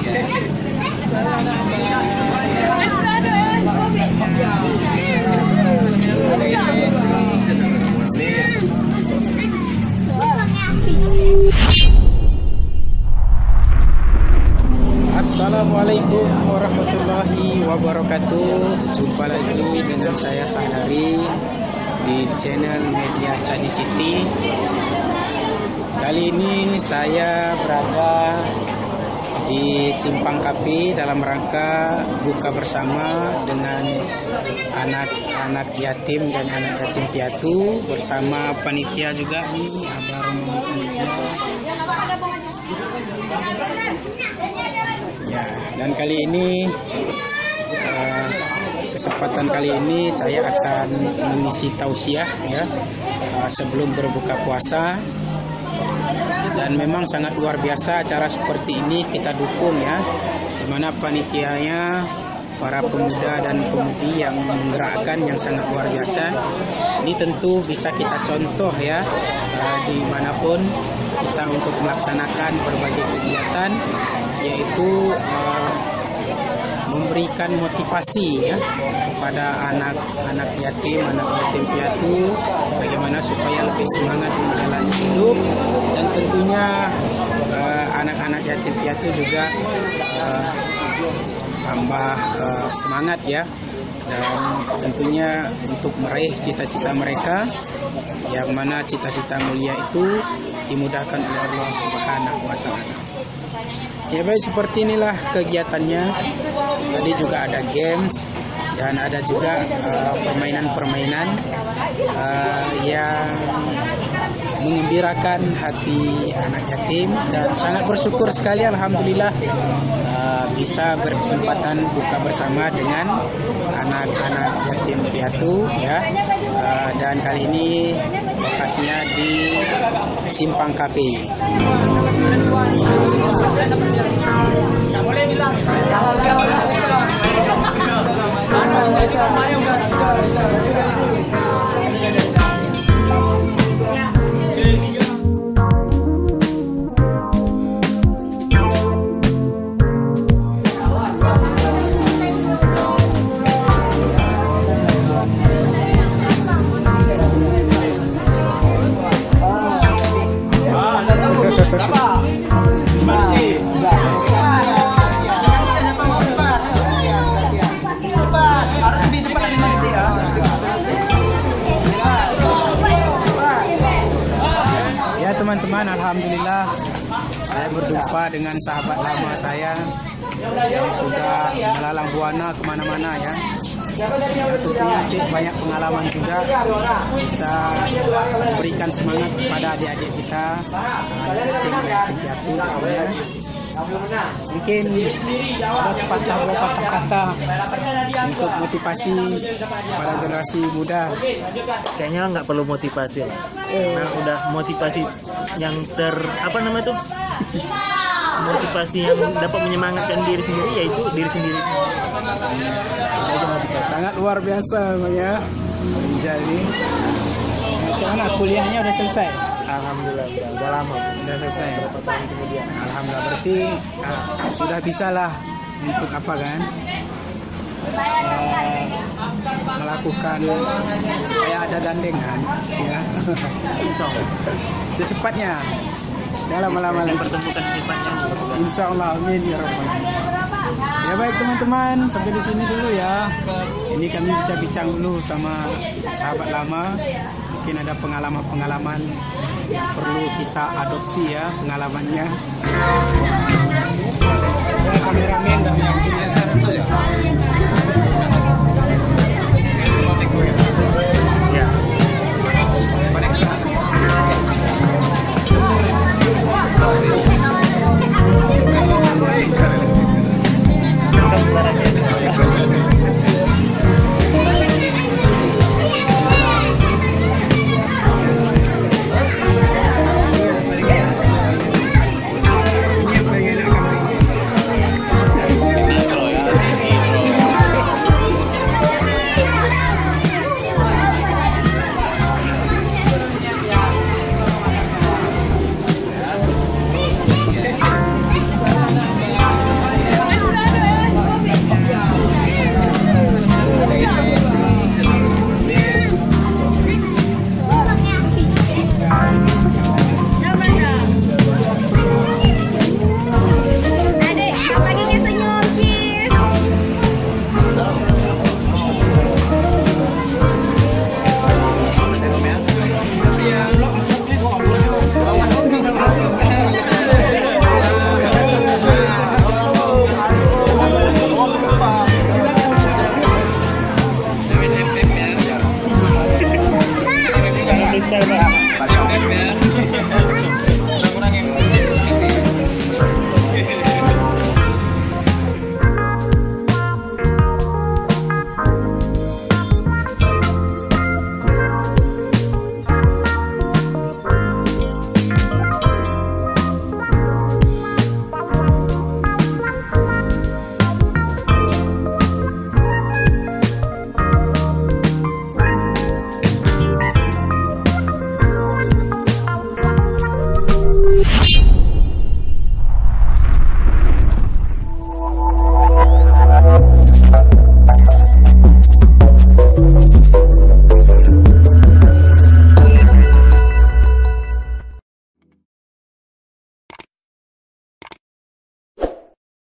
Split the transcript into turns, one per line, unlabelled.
Assalamualaikum warahmatullahi wabarakatuh. Jumpa lagi dengan saya Sahdari di channel Media Chadi City. Kali ini saya berada di Simpang Kapi dalam rangka buka bersama dengan anak-anak yatim dan anak yatim piatu bersama panitia juga nih, Abah Romo panitia. Ya, dan kali ini kesempatan kali ini saya akan mengisi tausiah ya sebelum berbuka puasa. Dan memang sangat luar biasa acara seperti ini kita dukung ya, dimana panitianya para pemuda dan pemudi yang menggerakkan yang sangat luar biasa. Ini tentu bisa kita contoh ya dimanapun kita untuk melaksanakan berbagai kegiatan, yaitu memberikan motivasi ya kepada anak-anak yatim piatu, bagaimana supaya lebih semangat menjalani hidup, dan tentunya anak-anak yatim piatu juga tambah semangat ya, dan tentunya untuk meraih cita-cita mereka, yang mana cita-cita mulia itu dimudahkan oleh Allah Subhanahu wa Ta'ala. Ya baik, seperti inilah kegiatannya. Tadi juga ada games dan ada juga permainan-permainan yang mengembirakan hati anak yatim, dan sangat bersyukur sekali alhamdulillah bisa berkesempatan buka bersama dengan anak-anak yatim piatu ya. Dan kali ini lokasinya di Simpang Kapi. Ya teman-teman, alhamdulillah saya berjumpa dengan sahabat lama saya yang sudah melalang buana kemana-mana ya. Tentunya nanti banyak pengalaman juga, bisa memberikan semangat kepada adik-adik kita yatim piatu tentunya. Mungkin ada sepatah kata untuk motivasi para generasi muda.
Kayaknya nggak perlu motivasi lah. Nah, udah motivasi yang motivasi yang dapat menyemangatkan diri sendiri, yaitu diri sendiri.
Sangat luar biasa ya. Jadi gimana, kuliahnya udah selesai?
Alhamdulillah udah lama,
udah selesai.
Berapa tahun kemudian?
Alhamdulillah, berarti sudah bisa lah untuk apa kan? Melakukan supaya ada gandengan ya. Secepatnya. Jangan lama-lama
pertemukan secepatnya.
Insyaallah, amin ya rabbal alamin. Ya baik teman-teman, sampai di sini dulu ya. Ini kami bincang-bincang dulu sama sahabat lama. Mungkin ada pengalaman-pengalaman yang perlu kita adopsi ya pengalamannya.